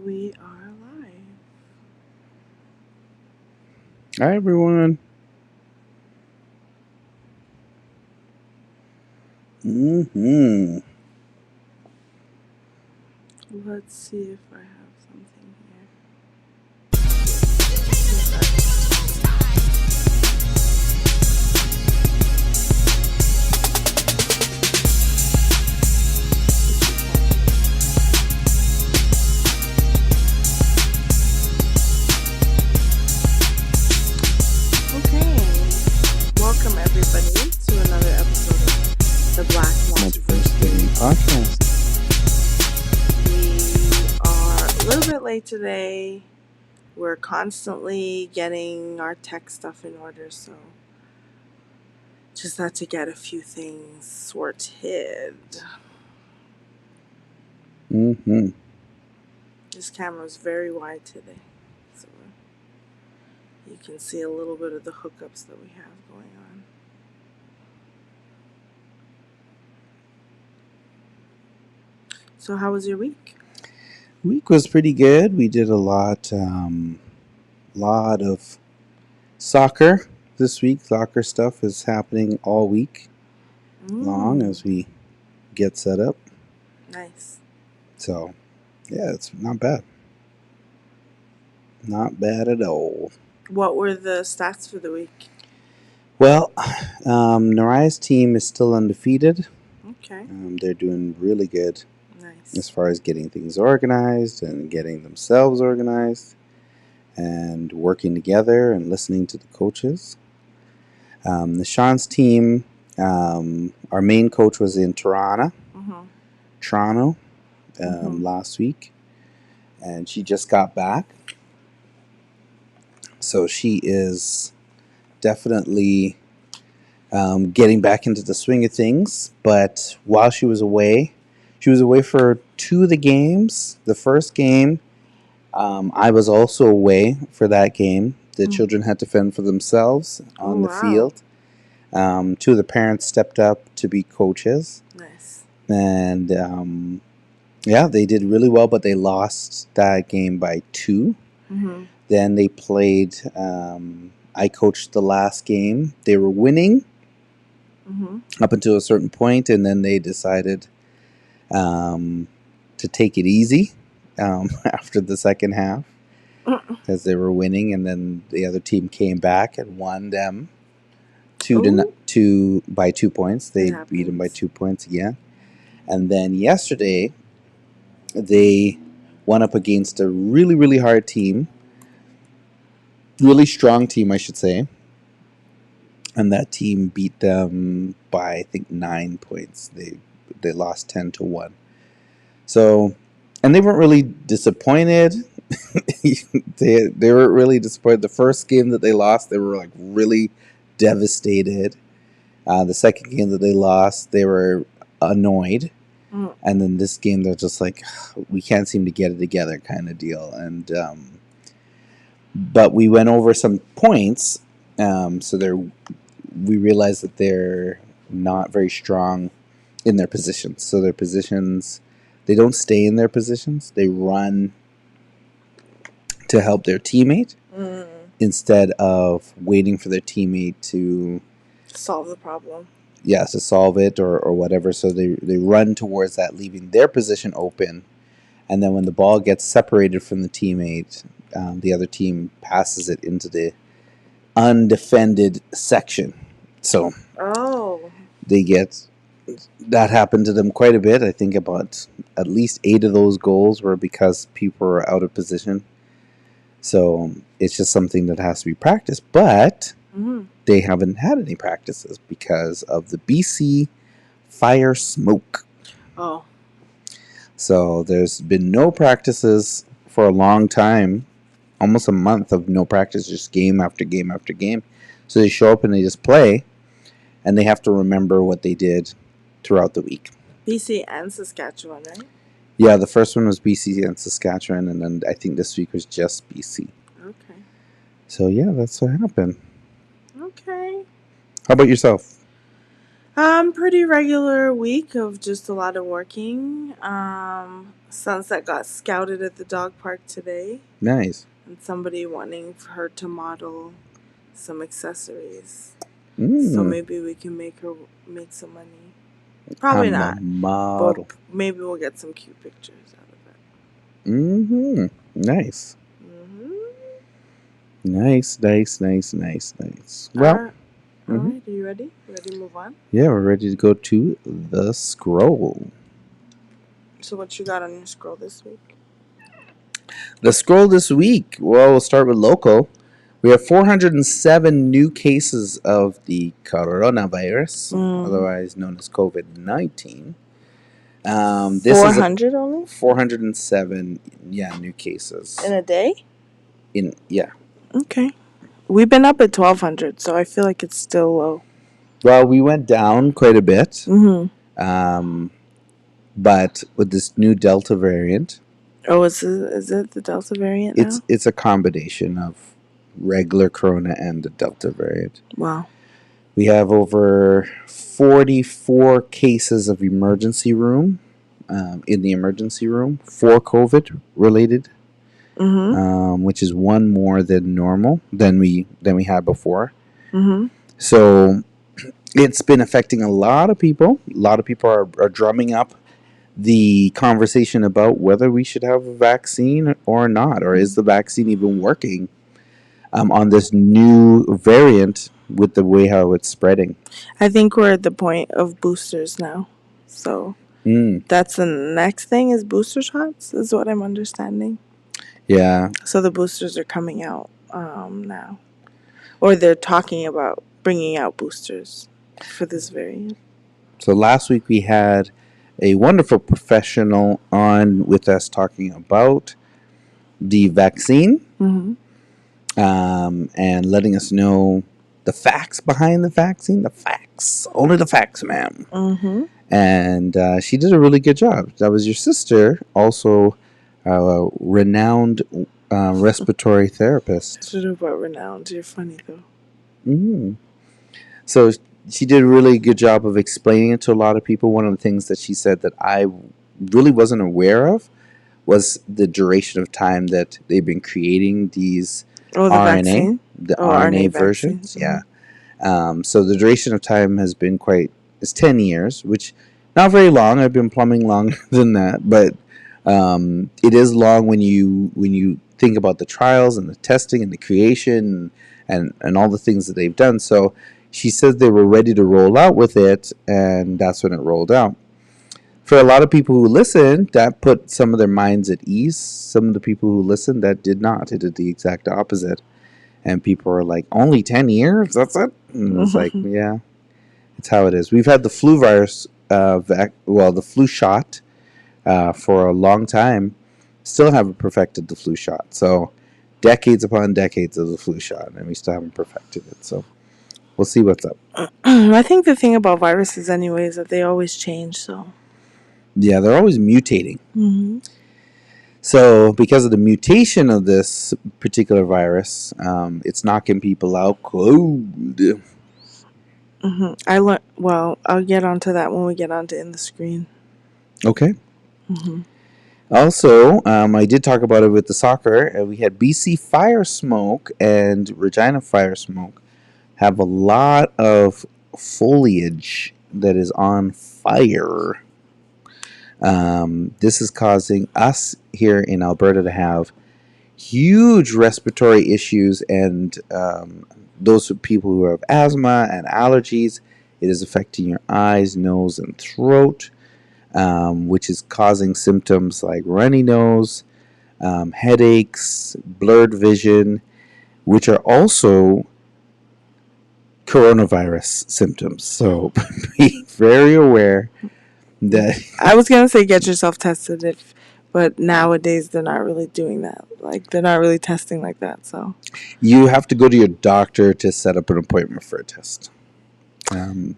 We are live. Hi, everyone. Let's see if I have something here. Okay. Welcome everybody to another episode of the Black Multiverse Theory podcast. We are a little bit late today. We're constantly getting our tech stuff in order, so just had to get a few things sorted. This camera is very wide today, so you can see a little bit of the hookups that we have going on. So how was your week? Week was pretty good. We did a lot of soccer this week. Soccer stuff is happening all week long as we get set up. Nice. So, yeah, it's not bad. Not bad at all. What were the stats for the week? Well, Naraya's team is still undefeated. Okay. They're doing really good. Nice. As far as getting things organized and getting themselves organized and working together and listening to the coaches. The Sean's team, our main coach was in Toronto last week, and she just got back. So she is definitely getting back into the swing of things. But while she was away for 2 of the games. The first game, I was also away for that game. The children had to fend for themselves on the field. 2 of the parents stepped up to be coaches. Nice. And, they did really well, but they lost that game by 2. Then they played, I coached the last game. They were winning up until a certain point, and then they decided to take it easy after the second half because they were winning, and then the other team came back and won them 2 by 2 points. They beat them by 2 points again. And then yesterday they went up against a really, really hard team, really strong team, I should say. And that team beat them by, I think, 9 points. They lost 10-1. So, and they weren't really disappointed. they weren't really disappointed. The first game that they lost, they were like really devastated. The second game that they lost, they were annoyed. And then this game, they're just like, we can't seem to get it together kind of deal. And but we went over some points. So we realized that they're not very strong in their positions. So their positions, they don't stay in their positions. They run to help their teammate instead of waiting for their teammate to solve the problem. Yes, to solve it or whatever. So they run towards that, leaving their position open. And then when the ball gets separated from the teammate, the other team passes it into the undefended section. So they get, that happened to them quite a bit. I think about at least 8 of those goals were because people were out of position. So it's just something that has to be practiced. But they haven't had any practices because of the BC fire smoke. Oh. So there's been no practices for a long time. Almost a month of no practice, just game after game after game. So they show up and they just play, and they have to remember what they did throughout the week. BC and Saskatchewan, right? Yeah, the first one was BC and Saskatchewan, and then I think this week was just BC. Okay. So yeah, that's what happened. Okay. How about yourself? Pretty regular week of just a lot of working. Sunset got scouted at the dog park today. Nice. And somebody wanting her to model some accessories. Mm. So maybe we can make some money. Probably not. Model. But maybe we'll get some cute pictures out of it. Mm-hmm. Nice. Mm-hmm. Nice. Well, All right, are you ready? Ready to move on? Yeah, we're ready to go to the scroll. So what you got on your scroll this week? The scroll this week, well, we'll start with local. We have 407 new cases of the coronavirus, otherwise known as COVID-19. This 400 only? 407, new cases. In a day? Yeah. Okay. We've been up at 1,200, so I feel like it's still low. Well, we went down quite a bit. But with this new Delta variant... Oh, is it the Delta variant now? It's a combination of regular corona and the Delta variant. Wow. We have over 44 cases of emergency room, in the emergency room for COVID related, which is one more than normal than we had before. So it's been affecting a lot of people. A lot of people are drumming up the conversation about whether we should have a vaccine or not, or is the vaccine even working on this new variant with the way how it's spreading. I think we're at the point of boosters now. So that's the next thing is booster shots, is what I'm understanding. Yeah. So the boosters are coming out now. Or they're talking about bringing out boosters for this variant. So last week we had a wonderful professional on with us talking about the vaccine, and letting us know the facts behind the vaccine. The facts. Only the facts, ma'am. And she did a really good job. That was your sister, also a renowned respiratory therapist. Should have about renowned. You're funny, though. So she did a really good job of explaining it to a lot of people. One of the things that she said that I really wasn't aware of was the duration of time that they've been creating these RNA, RNA versions. Yeah. So the duration of time has been it's 10 years, which not very long. I've been plumbing longer than that, but it is long when you think about the trials and the testing and the creation and all the things that they've done. So she says they were ready to roll out with it, and that's when it rolled out. For a lot of people who listened, that put some of their minds at ease. Some of the people who listened, that did not. It did the exact opposite. And people are like, only 10 years? That's it? And it's like, yeah, it's how it is. We've had the flu virus, the flu shot for a long time. Still haven't perfected the flu shot. So decades upon decades of the flu shot, and we still haven't perfected it. So we'll see what's up. I think the thing about viruses anyway is that they always change, so... Yeah, they're always mutating. So because of the mutation of this particular virus, it's knocking people out cold. I'll get onto that when we get onto In the Screen. Okay. Also, I did talk about it with the soccer. We had BC Fire Smoke and Regina Fire Smoke have a lot of foliage that is on fire. This is causing us here in Alberta to have huge respiratory issues, and those people who have asthma and allergies, it is affecting your eyes, nose, and throat, which is causing symptoms like runny nose, headaches, blurred vision, which are also coronavirus symptoms. So be very aware that... I was going to say get yourself tested, but nowadays they're not really doing that. Like, they're not really testing like that, so... You have to go to your doctor to set up an appointment for a test.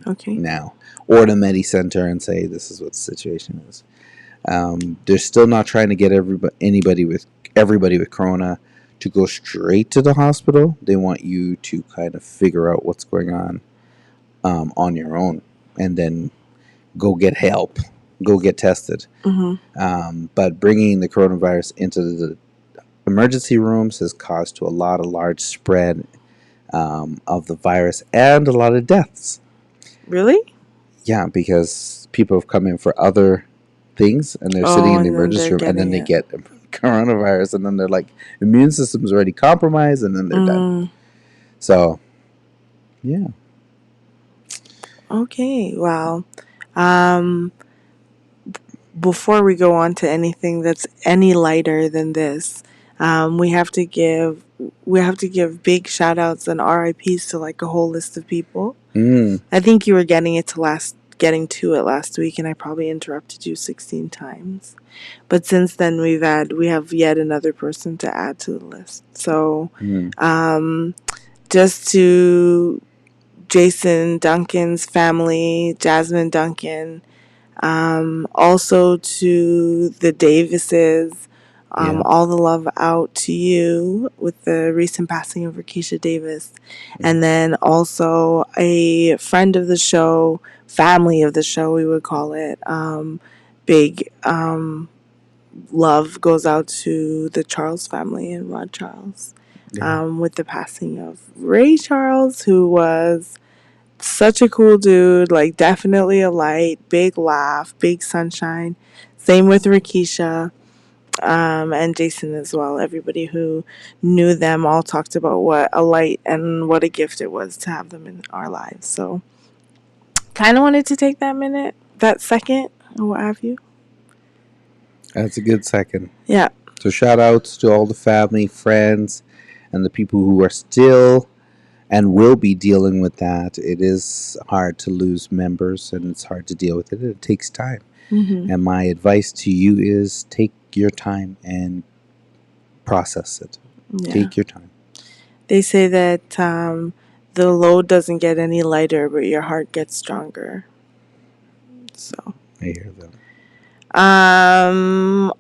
Okay. Now. Or to Medi-Center and say, this is what the situation is. They're still not trying to get everybody with corona to go straight to the hospital. They want you to kind of figure out what's going on your own. and then go get help, go get tested. But bringing the coronavirus into the emergency rooms has caused to a large spread of the virus and a lot of deaths. Really? Yeah, because people have come in for other things and they're sitting in the emergency room and then they get coronavirus and then they're like, immune system's already compromised and then they're done. So, yeah. Okay, well, before we go on to anything that's any lighter than this, we have to give big shout outs and RIPs to like a whole list of people. I think you were getting to it last week, and I probably interrupted you 16 times. But since then, we have yet another person to add to the list. So, just to Jason Duncan's family, Jasmine Duncan, also to the Davises, all the love out to you with the recent passing of Rakisha Davis. And then also a friend of the show, family of the show, we would call it. Big love goes out to the Charles family and Rod Charles, with the passing of Ray Charles, who was such a cool dude, like definitely a light, big laugh, big sunshine. Same with Rakisha, and Jason as well. Everybody who knew them all talked about what a light and what a gift it was to have them in our lives. So kind of wanted to take that second, or what have you. That's a good second. Yeah. So shout outs to all the family, friends, and the people who are still and will be dealing with that. It is hard to lose members and it's hard to deal with it. It takes time. And my advice to you is take your time and process it. Yeah. Take your time. They say that the load doesn't get any lighter, but your heart gets stronger. So I hear that.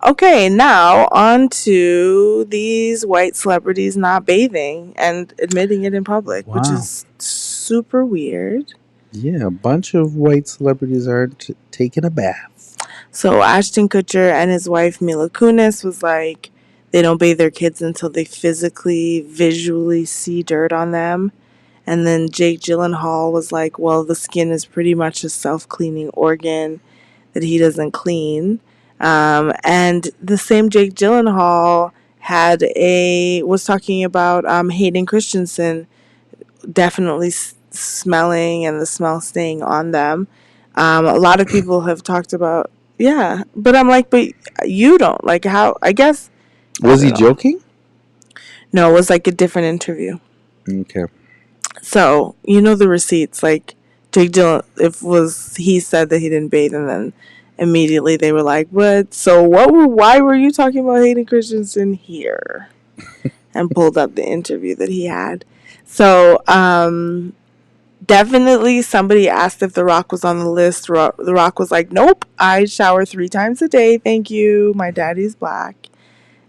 Okay, now on to these white celebrities not bathing and admitting it in public, which is super weird. Yeah, a bunch of white celebrities aren't taking a bath. So Ashton Kutcher and his wife Mila Kunis was like, they don't bathe their kids until they visually see dirt on them. And then Jake Gyllenhaal was like, well, the skin is pretty much a self-cleaning organ that he doesn't clean. And the same Jake Gyllenhaal was talking about Hayden Christensen definitely smelling and the smell staying on them. A lot of people have talked about, yeah, but I'm like, but you don't, like, how, I guess. Was he joking? No, it was like a different interview. Okay. So, the receipts, like, Jake Gyllenhaal, he said that he didn't bathe, and then immediately they were like, what? So why were you talking about Hayden Christensen here? And pulled up the interview that he had. So, definitely somebody asked if The Rock was on the list. The Rock was like, nope, I shower 3 times a day. Thank you. My daddy's black.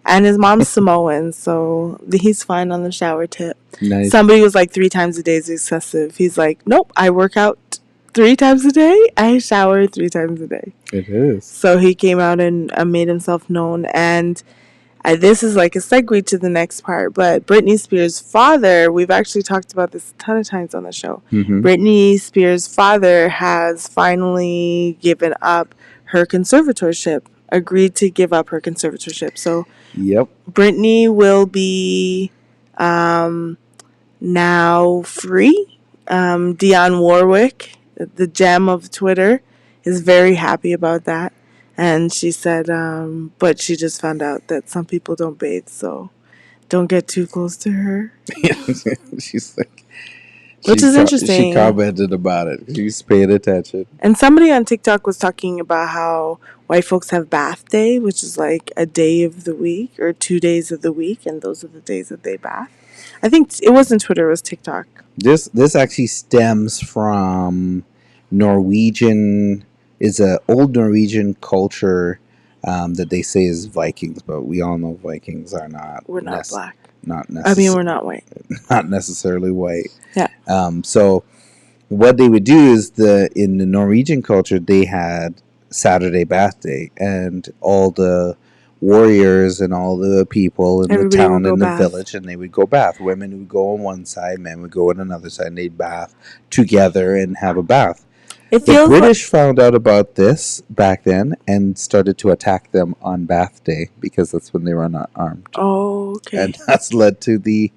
And his mom's Samoan, so he's fine on the shower tip. Nice. Somebody was like 3 times a day is excessive. He's like, nope, I work out 3 times a day. I shower 3 times a day. It is. So he came out and made himself known. And this is like a segue to the next part. But Britney Spears' father, we've actually talked about this a ton of times on the show. Britney Spears' father has finally given up her conservatorship. Agreed to give up her conservatorship. So yep, Britney will be now free. Dionne Warwick, the gem of Twitter, is very happy about that. And she said, but she just found out that some people don't bathe, so don't get too close to her. She's like, which is interesting. She commented about it. She's paying attention. And somebody on TikTok was talking about how white folks have bath day, which is like a day of the week or 2 days of the week, and those are the days that they bath. I think it wasn't Twitter, it was TikTok. This actually stems from Norwegian. Is an old Norwegian culture that they say is Vikings, but we all know Vikings are not. We're not black. Not necessarily. I mean, we're not white. Not necessarily white. Yeah. So what they would do is in the Norwegian culture they had Saturday bath day, and all the warriors and all the people in the town and the village, and they would go bath. Women would go on one side, men would go on another side, and they'd bath together and have a bath. The British found out about this back then and started to attack them on bath day because that's when they were not armed. Oh, okay. And that's led to the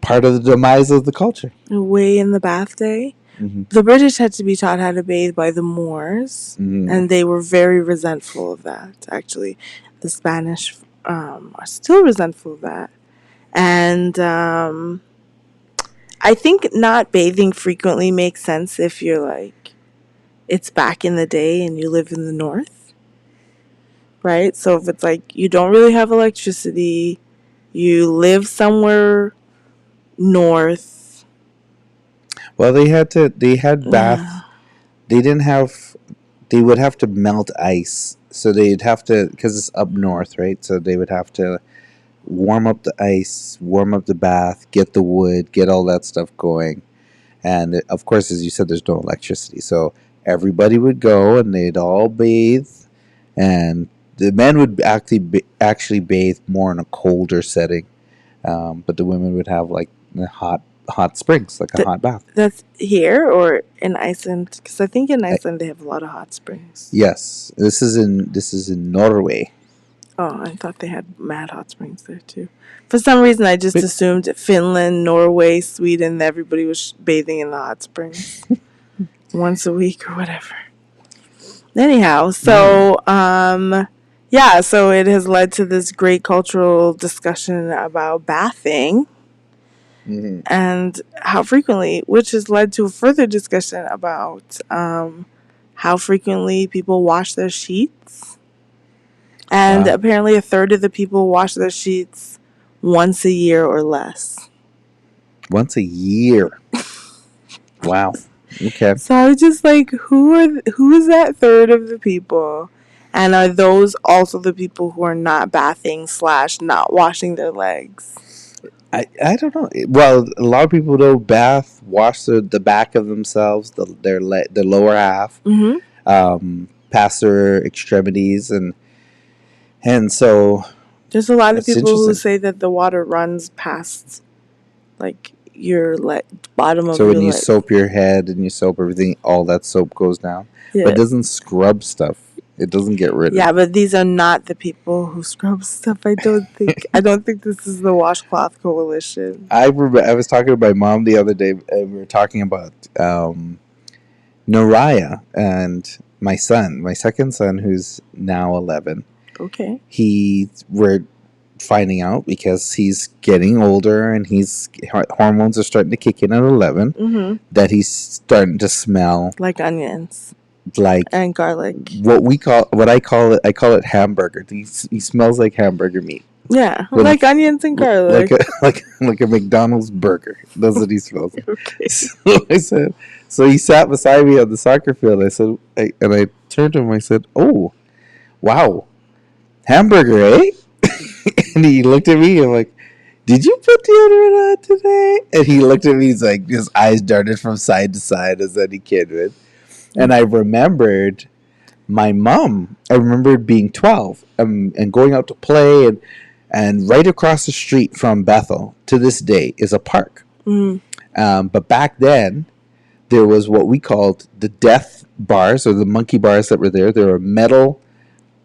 part of the demise of the culture. Way in the bath day. Mm-hmm. The British had to be taught how to bathe by the Moors, and they were very resentful of that, actually. The Spanish are still resentful of that. And I think not bathing frequently makes sense if you're like, it's back in the day and you live in the north, right? So if it's like you don't really have electricity, you live somewhere north. Well, they had bath. They would have to melt ice. So they'd have to, because it's up north, right? So they would have to warm up the ice, warm up the bath, get the wood, get all that stuff going. And of course, as you said, there's no electricity. So everybody would go and they'd all bathe. And the men would actually bathe more in a colder setting. But the women would have like hot springs, like a hot bath. That's here or in Iceland? Because I think in Iceland they have a lot of hot springs. Yes, this is in Norway. Oh, I thought they had mad hot springs there too. For some reason, I just assumed Finland, Norway, Sweden, everybody was bathing in the hot springs once a week or whatever. Anyhow, so so it has led to this great cultural discussion about bathing. Mm-hmm. And how frequently, which has led to a further discussion about how frequently people wash their sheets. And apparently a third of the people wash their sheets once a year or less. Once a year? Wow. Okay. So I was just like, who is that third of the people? And are those also the people who are not bathing / not washing their legs? I don't know. Well, a lot of people don't bath, wash the back of themselves, the lower half, past their extremities, and so there's a lot of people who say that the water runs past like your bottom of your leg. So when you soap your head and you soap everything, all that soap goes down. Yeah. But it doesn't scrub stuff. It doesn't get rid of it. Yeah, but these are not the people who scrub stuff. I don't think this is the Washcloth Coalition. I was talking to my mom the other day, and we were talking about Nariah and my second son, who's now 11. Okay. We're finding out because he's getting older and hormones are starting to kick in at 11, that he's starting to smell like onions. And garlic. I call it hamburger. He smells like hamburger meat. Yeah, like onions and garlic. Like a McDonald's burger. That's what he smells like. Okay. So he sat beside me on the soccer field. I turned to him. I said, "Oh, wow, hamburger, eh?" And he looked at me. I'm like, "Did you put deodorant on today?" And he looked at me. He's like, his eyes darted from side to side as any kid would. And I remembered my mom. I remembered being 12 and going out to play, and right across the street from Bethel to this day is a park. But back then, there was what we called the death bars, or the monkey bars that were there. They were a metal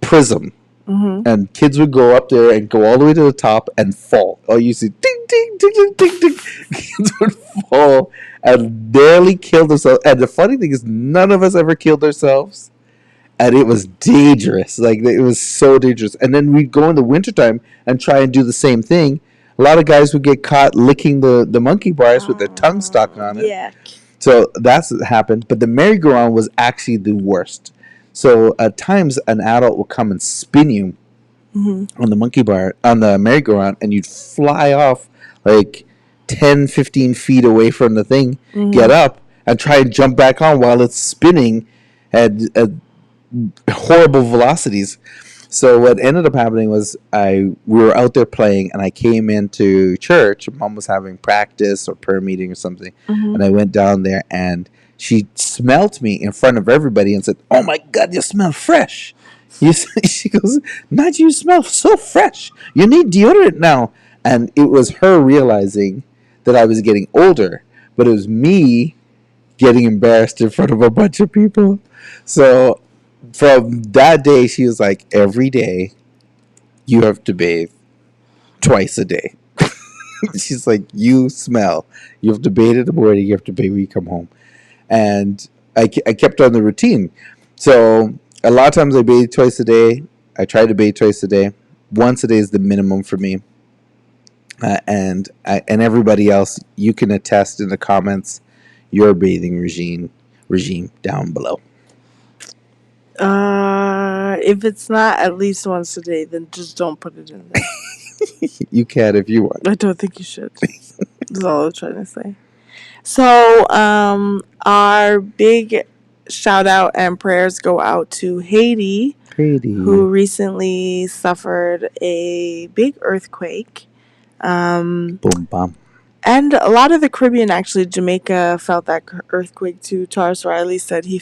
prism. And kids would go up there and go all the way to the top and fall. Oh, you see, ding, ding, ding, ding, ding, ding. Kids would fall and nearly kill themselves. And the funny thing is, none of us ever killed ourselves. And it was dangerous. Like, it was so dangerous. And then we'd go in the wintertime and try and do the same thing. A lot of guys would get caught licking the monkey bars with their tongue stuck on it. Yeah. So that's what happened. But the merry-go-round was actually the worst. So at times, an adult will come and spin you on the merry-go-round, and you'd fly off like 10, 15 feet away from the thing, get up, and try and jump back on while it's spinning at horrible velocities. So what ended up happening was we were out there playing, and I came into church. Mom was having practice or prayer meeting or something, Mm-hmm. and I went down there, and she smelt me in front of everybody and said, "Oh my God, you smell fresh." She goes, "Not you smell so fresh. You need deodorant now." And it was her realizing that I was getting older, but it was me getting embarrassed in front of a bunch of people. So from that day, she was like, every day you have to bathe twice a day. She's like, you smell. You have to bathe in the morning. You have to bathe when you come home. And I kept on the routine. So a lot of times I bathe twice a day. I try to bathe twice a day. Once a day is the minimum for me. And everybody else, you can attest in the comments your bathing regime down below. If it's not at least once a day, then just don't put it in there. You can if you want. I don't think you should. That's all I was trying to say. So, our big shout out and prayers go out to Haiti, who recently suffered a big earthquake. Boom, bam. And a lot of the Caribbean, actually, Jamaica felt that earthquake too. Tars Riley said he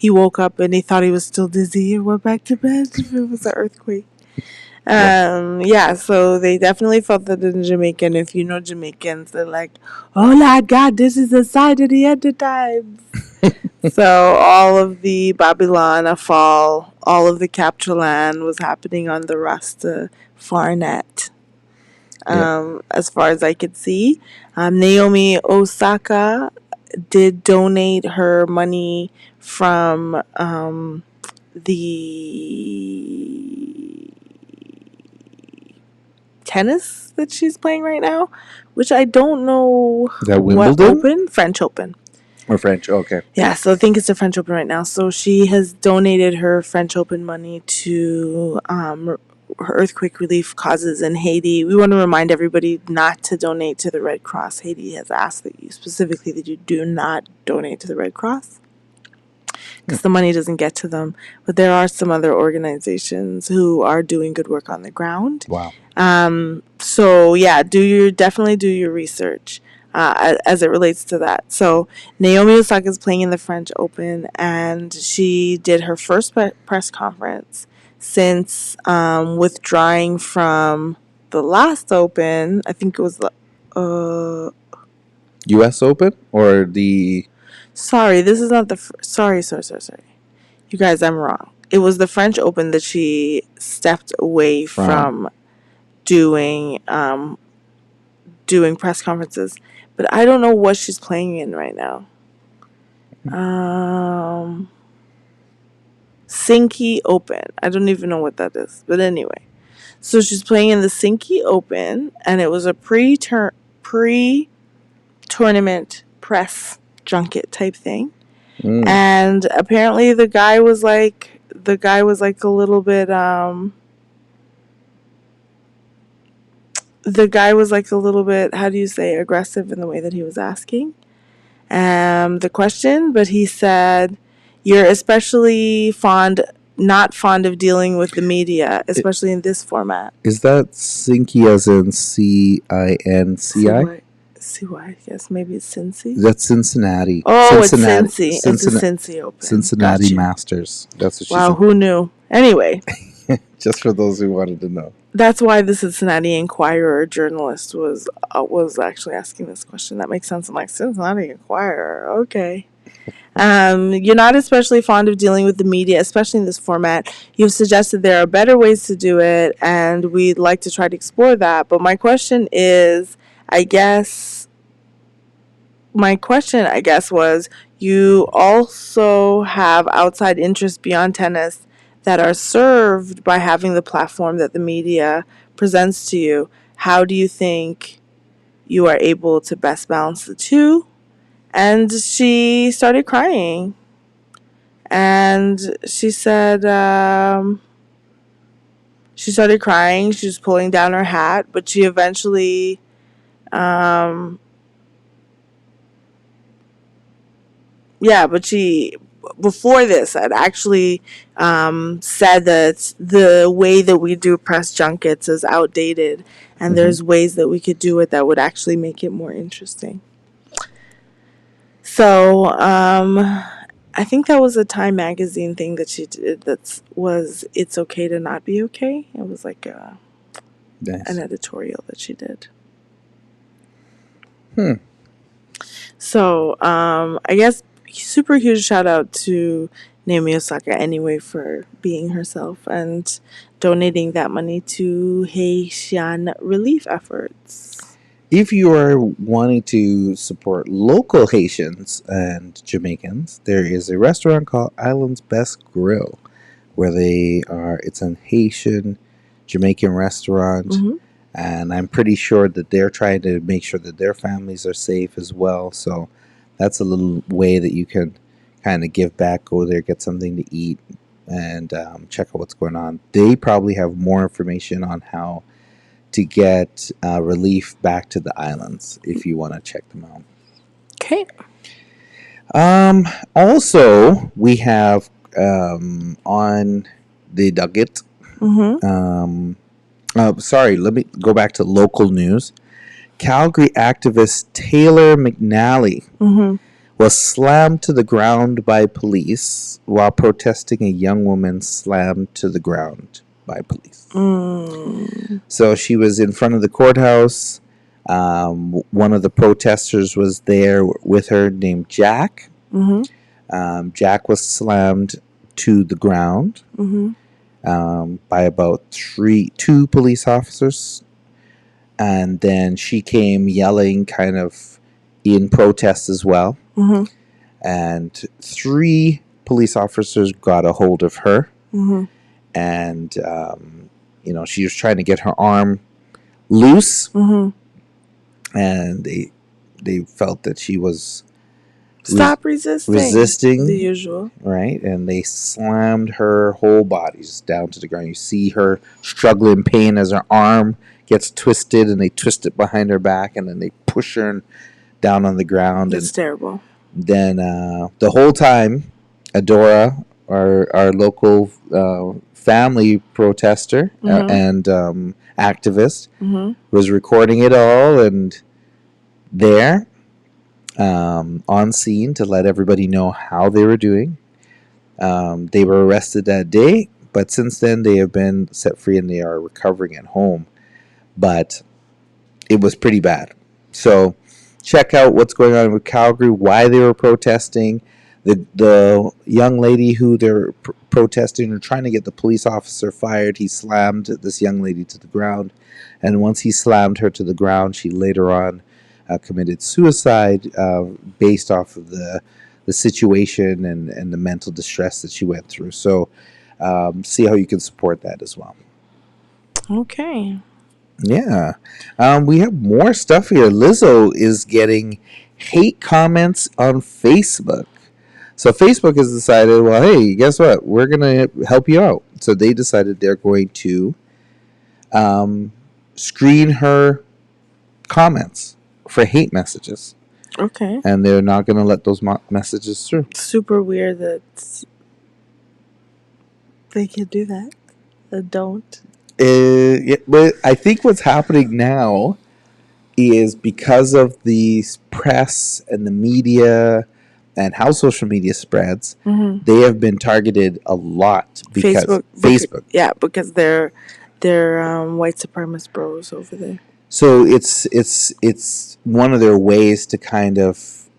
woke up and he thought he was still dizzy and went back to bed. It was an earthquake. So they definitely felt that in Jamaica. And if you know Jamaicans, they're like, oh my God, this is the sign of the end of times. So all of the Babylon fall, all of the capture land was happening on the Rasta Farnet. As far as I could see, Naomi Osaka did donate her money from the tennis that she's playing right now, which I don't know that what Wimbledon? Open, French Open. Or French, okay. Yeah, so I think it's the French Open right now. So she has donated her French Open money to her earthquake relief causes in Haiti. We want to remind everybody not to donate to the Red Cross. Haiti has asked that you do not donate to the Red Cross because the money doesn't get to them. But there are some other organizations who are doing good work on the ground. Wow. So yeah, definitely do your research as it relates to that. So Naomi Osaka is playing in the French Open, and she did her first press conference since withdrawing from the last Open. I think it was the U.S. Open or the... Sorry, this is not the... Sorry. You guys, I'm wrong. It was the French Open that she stepped away from doing press conferences. But I don't know what she's playing in right now. Sinky Open. I don't even know what that is. But anyway. So she's playing in the Sinky Open, and it was a pre-tournament press junket type thing. And apparently the guy was like a little bit how do you say, aggressive in the way that he was asking the question, but he said, you're especially not fond of dealing with the media, especially in this format. Is that Cincy as in C-I-N-C-I? C-Y, yes, maybe it's Cincy. That's Cincinnati. Oh, it's Cincy. It's a Cincy Open. Cincinnati Masters. That's what she said. Wow, who knew? Anyway. Just for those who wanted to know. That's why the Cincinnati Enquirer journalist was actually asking this question. That makes sense. I'm like, Cincinnati Enquirer, okay. You're not especially fond of dealing with the media, especially in this format. You've suggested there are better ways to do it, and we'd like to try to explore that. But my question, I guess, was, you also have outside interests beyond tennis that are served by having the platform that the media presents to you. How do you think you are able to best balance the two? And she started crying. And she said she started crying. She was pulling down her hat, but she eventually before this had actually said that the way that we do press junkets is outdated, and there's ways that we could do it that would actually make it more interesting. So I think that was a Time magazine thing that she did. That was "It's Okay to Not Be Okay." It was like an editorial that she did. So I guess super huge shout out to Naomi Osaka anyway for being herself and donating that money to Haitian relief efforts. If you are wanting to support local Haitians and Jamaicans, there is a restaurant called Island's Best Grill, where it's a Haitian Jamaican restaurant, and I'm pretty sure that they're trying to make sure that their families are safe as well. So that's a little way that you can kind of give back, go there, get something to eat, and check out what's going on. They probably have more information on how to get relief back to the islands if you want to check them out. Okay. Also, we have on the docket. Sorry, let me go back to local news. Calgary activist Taylor Mcnally was slammed to the ground by police while protesting a young woman slammed to the ground by police. So she was in front of the courthouse. One of the protesters was there with her named Jack. Jack was slammed to the ground by about two police officers. And then she came yelling kind of in protest as well. And 3 police officers got a hold of her. And, she was trying to get her arm loose. And they felt that she was resisting the usual, right? And they slammed her whole body just down to the ground. You see her struggle in pain as her arm gets twisted, and they twist it behind her back, and then they push her down on the ground. It's terrible. Then the whole time, Adora, our local family protester and activist, was recording it all and there on scene to let everybody know how they were doing. They were arrested that day, but since then they have been set free and they are recovering at home. But it was pretty bad. So check out what's going on with Calgary, why they were protesting. The young lady who they're protesting or trying to get the police officer fired, he slammed this young lady to the ground. And once he slammed her to the ground, she later on committed suicide based off of the situation and the mental distress that she went through. So see how you can support that as well. Okay. Yeah. We have more stuff here. Lizzo is getting hate comments on Facebook. So Facebook has decided, well, hey, guess what? We're going to help you out. So they decided they're going to screen her comments for hate messages. Okay. And they're not going to let those messages through. Super weird that they can do that. Don't. But I think what's happening now is because of the press and the media and how social media spreads, they have been targeted a lot because Facebook. Yeah, because they're white supremacist bros over there. So it's one of their ways to kind of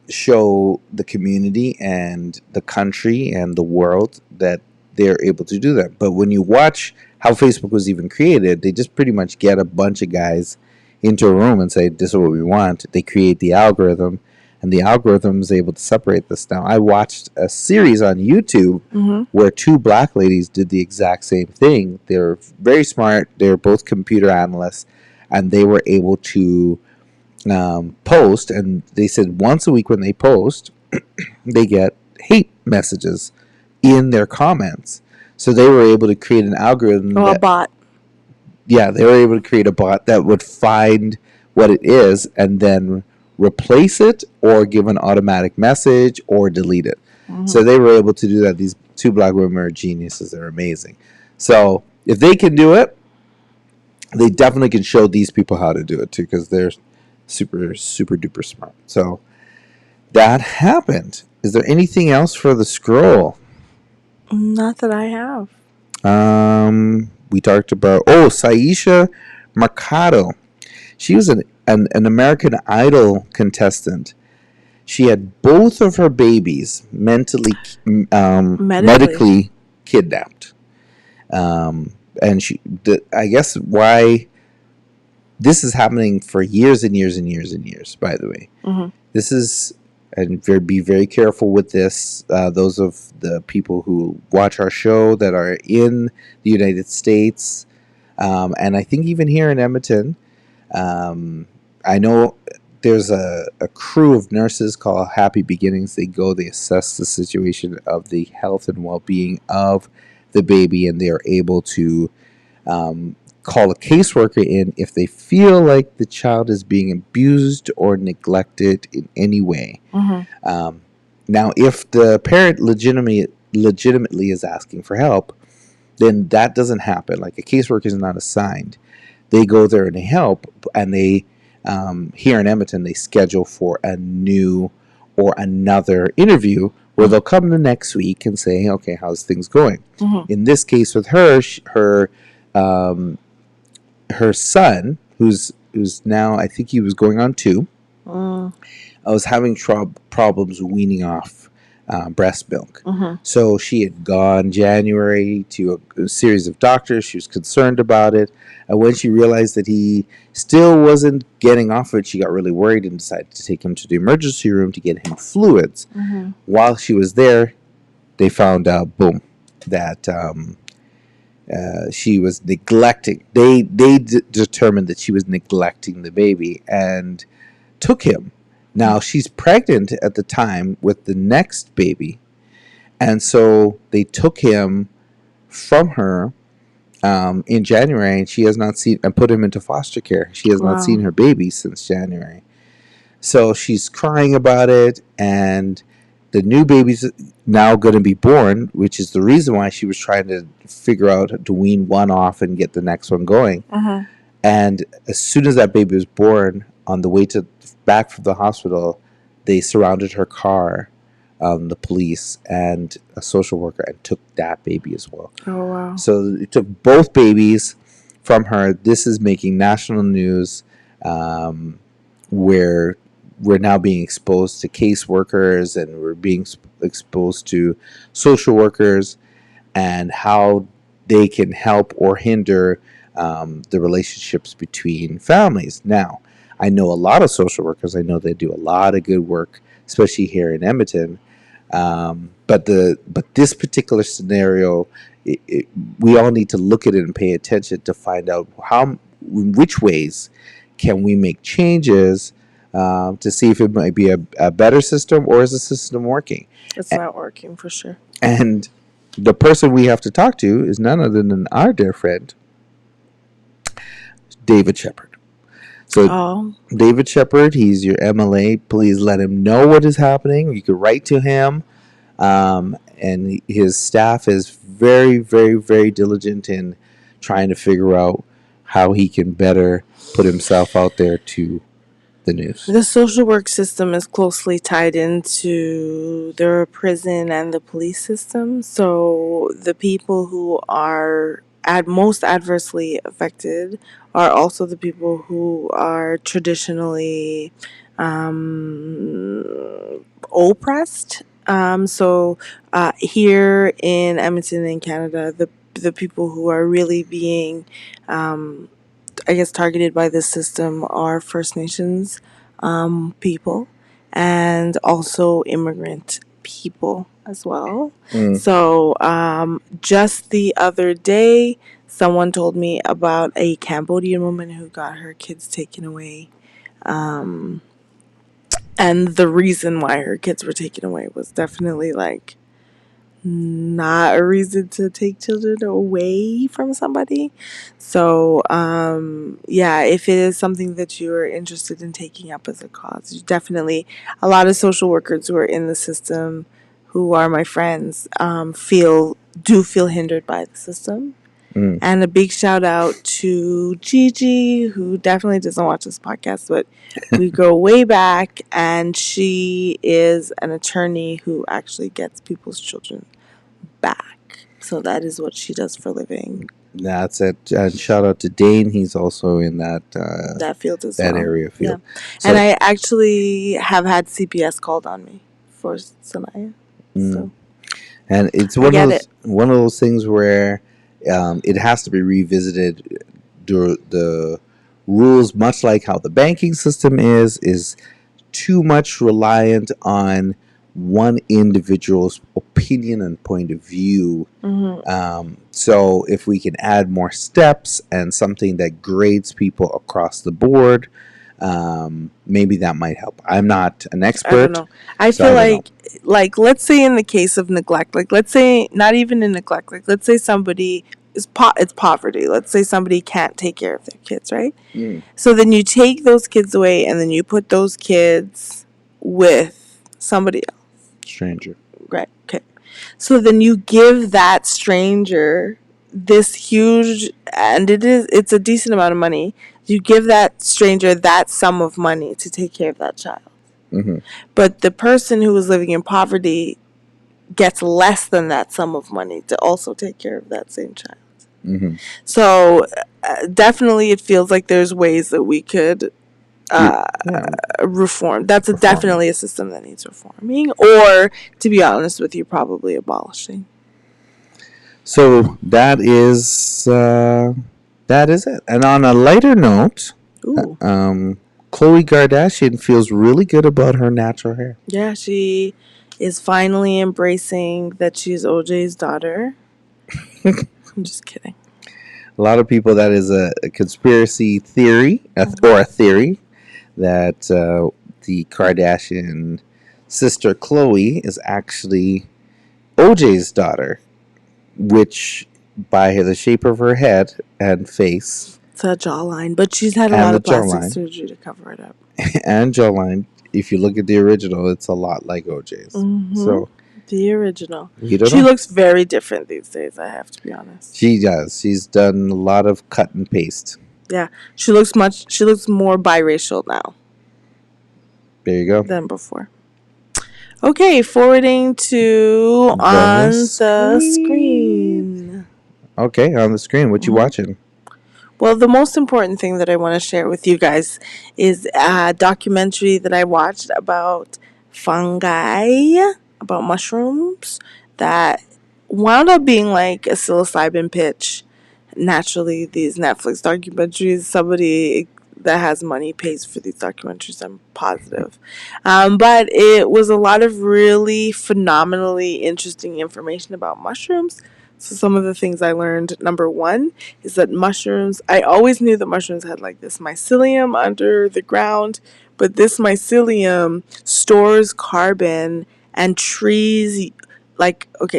show the community and the country and the world that they're able to do that. But when you watch how Facebook was even created, they just pretty much get a bunch of guys into a room and say, this is what we want. They create the algorithm, and the algorithm is able to separate this. Now, I watched a series on YouTube where 2 black ladies did the exact same thing. They're very smart. They're both computer analysts, and they were able to post, and they said once a week when they post, they get hate messages in their comments. So they were able to create an algorithm. A bot. Yeah, they were able to create a bot that would find what it is and then replace it or give an automatic message or delete it. So they were able to do that. These two black women are geniuses. They're amazing. So if they can do it, they definitely can show these people how to do it too, because they're super, super duper smart. So that happened. Is there anything else for the scroll? Not that I have. We talked about Saisha Mercado. She was an American Idol contestant. She had both of her babies medically kidnapped. And I guess why this is happening for years and years and years and years, by the way. This is, and be very careful with this. Those of the people who watch our show that are in the United States, and I think even here in Edmonton, I know there's a crew of nurses called Happy Beginnings. They assess the situation of the health and well-being of the baby, and they are able to call a caseworker in if they feel like the child is being abused or neglected in any way. Now, if the parent legitimately is asking for help, then that doesn't happen. Like, a caseworker is not assigned. They go there and they help, and they here in Edmonton, they schedule for a new or another interview where they'll come the next week and say, okay, how's things going? In this case with her, her son, who's now, I think he was going on 2, was having problems weaning off breast milk. So she had gone January to a series of doctors. She was concerned about it. And when she realized that he still wasn't getting off it, she got really worried and decided to take him to the emergency room to get him fluids. While she was there, they found out, boom, that she was neglecting. They determined that she was neglecting the baby and took him. Now, she's pregnant at the time with the next baby, and so they took him from her in January, and she has not seen, and put him into foster care. She has not seen her baby since January. So she's crying about it, and the new baby's now going to be born, which is the reason why she was trying to figure out to wean one off and get the next one going. And as soon as that baby was born, on the way back from the hospital, they surrounded her car, the police and a social worker, and took that baby as well. Oh, wow. So it took both babies from her. This is making national news, where we're now being exposed to caseworkers, and we're being exposed to social workers and how they can help or hinder the relationships between families. Now, I know a lot of social workers. I know they do a lot of good work, especially here in Edmonton. But this particular scenario, we all need to look at it and pay attention to find out in which ways can we make changes to see if it might be a better system, or is the system working? It's not working for sure. And the person we have to talk to is none other than our dear friend, David Shepard. So, David Shepard, he's your MLA. Please let him know what is happening. You can write to him. And his staff is very, very, very diligent in trying to figure out how he can better put himself out there to the news. The social work system is closely tied into the prison and the police system. So the people who are most adversely affected are also the people who are traditionally oppressed. So here in Edmonton, in Canada, the people who are really being I guess targeted by this system are First Nations people, and also immigrant people as well. So just the other day, someone told me about a Cambodian woman who got her kids taken away. And the reason why her kids were taken away was definitely like not a reason to take children away from somebody. So yeah, if it is something that you're interested in taking up as a cause, you definitely, a lot of social workers who are in the system who are my friends, do feel hindered by the system. And a big shout out to Gigi, who definitely doesn't watch this podcast, but we go way back, and she is an attorney who actually gets people's children back. So that is what she does for a living. That's it. And shout out to Dane. He's also in that field as that well. area field. Yeah. So, and I actually have had CPS called on me for Sanaya. So. And it's one of those things where it has to be revisited. The rules, much like how the banking system is too much reliant on one individual's opinion and point of view. So if we can add more steps and something that grades people across the board, maybe that might help. I'm not an expert. I don't know. I feel like let's say in the case of neglect, like let's say not even in neglect, like let's say somebody it's poverty. Let's say somebody can't take care of their kids, right? So then you take those kids away and then you put those kids with somebody else. Stranger. Right. Okay. So then you give that stranger this huge, and it's a decent amount of money. You give that stranger that sum of money to take care of that child. But the person who is living in poverty gets less than that sum of money to also take care of that same child. So definitely it feels like there's ways that we could reform. That's definitely a system that needs reforming, or to be honest with you, probably abolishing. So that is it. And on a lighter note, Khloe Kardashian feels really good about her natural hair. Yeah, she is finally embracing that she's OJ's daughter. I'm just kidding. A lot of people, that is a conspiracy theory, or a theory, that the Kardashian sister Khloe is actually OJ's daughter, which by the shape of her head and face. It's a jawline, but she's had a lot of plastic surgery to cover it up. And jawline. If you look at the original, it's a lot like OJ's. So the original. She looks very different these days, I have to be honest. She does. She's done a lot of cut and paste. Yeah. She looks more biracial now. There you go. Than before. Okay, forwarding to on the screen. Okay, on the screen. What you watching? Well, the most important thing that I want to share with you guys is a documentary that I watched about fungi, about mushrooms, that wound up being like a psilocybin pitch. Naturally, these Netflix documentaries, somebody that has money pays for these documentaries, I'm positive. But it was a lot of really phenomenally interesting information about mushrooms. So some of the things I learned, number one, is that mushrooms, I always knew that mushrooms had like this mycelium under the ground, but this mycelium stores carbon, and trees,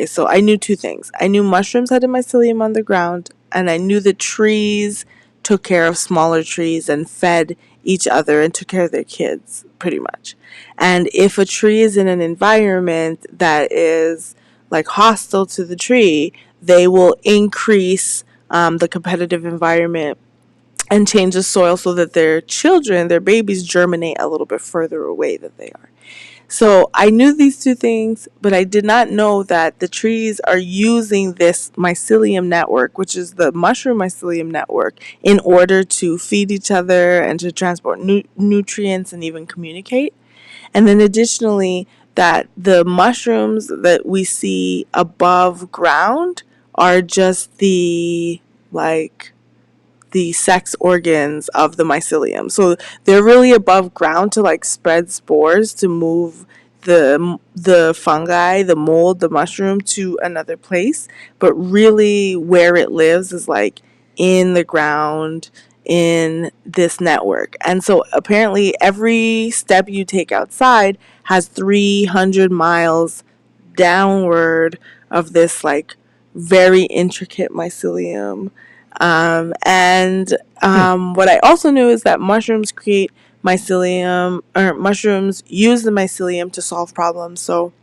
so I knew two things. I knew mushrooms had a mycelium on the ground, and I knew that trees took care of smaller trees and fed each other and took care of their kids, pretty much. And if a tree is in an environment that is like hostile to the tree, they will increase the competitive environment and change the soil so that their children, their babies, germinate a little bit further away than they are. So I knew these two things, but I did not know that the trees are using this mycelium network, which is the mushroom mycelium network, in order to feed each other and to transport nutrients and even communicate. And then additionally, that the mushrooms that we see above ground are just the sex organs of the mycelium. So they're really above ground to like spread spores to move the fungi, the mold, the mushroom to another place. But really where it lives is like in the ground in this network. And so apparently every step you take outside has 300 miles downward of this like very intricate mycelium. What I also knew is that mushrooms create mycelium, or mushrooms use the mycelium to solve problems. So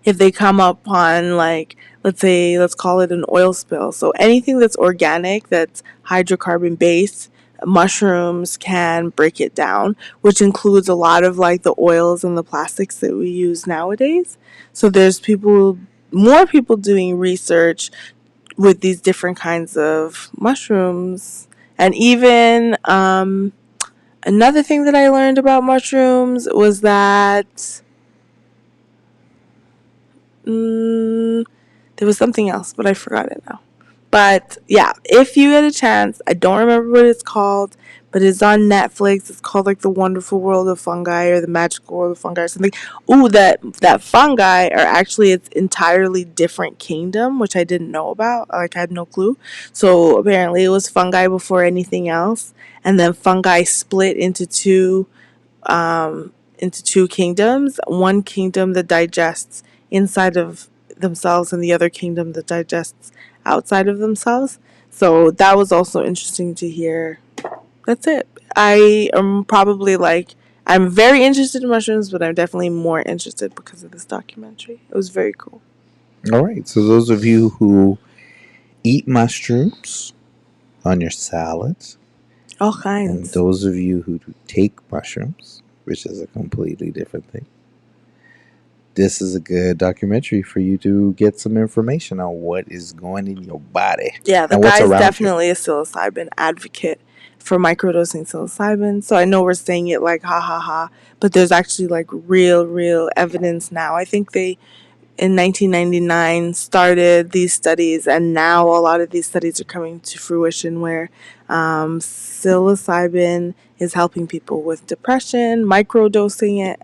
if they come upon, like, let's call it an oil spill. So anything that's organic, that's hydrocarbon based, mushrooms can break it down, which includes a lot of like the oils and the plastics that we use nowadays. So there's more people doing research with these different kinds of mushrooms. And even another thing that I learned about mushrooms was that there was something else, but I forgot it now. But yeah, if you get a chance, I don't remember what it's called, but it's on Netflix. It's called like The Wonderful World of Fungi or The Magical World of Fungi or something. Ooh, that fungi are actually its entirely different kingdom, which I didn't know about. Like, I had no clue. So apparently it was fungi before anything else, and then fungi split into two kingdoms. One kingdom that digests inside of themselves, and the other kingdom that digests outside of themselves. So that was also interesting to hear. That's it. I am probably like, I'm very interested in mushrooms, but I'm definitely more interested because of this documentary. It was very cool. All right. So those of you who eat mushrooms on your salads, all kinds, and those of you who take mushrooms, which is a completely different thing, this is a good documentary for you to get some information on what is going in your body. Yeah, the guy's definitely a psilocybin advocate for microdosing psilocybin. So I know we're saying it like ha ha ha, but there's actually like real evidence now. I think they in 1999 started these studies, and now a lot of these studies are coming to fruition where psilocybin is helping people with depression, microdosing it,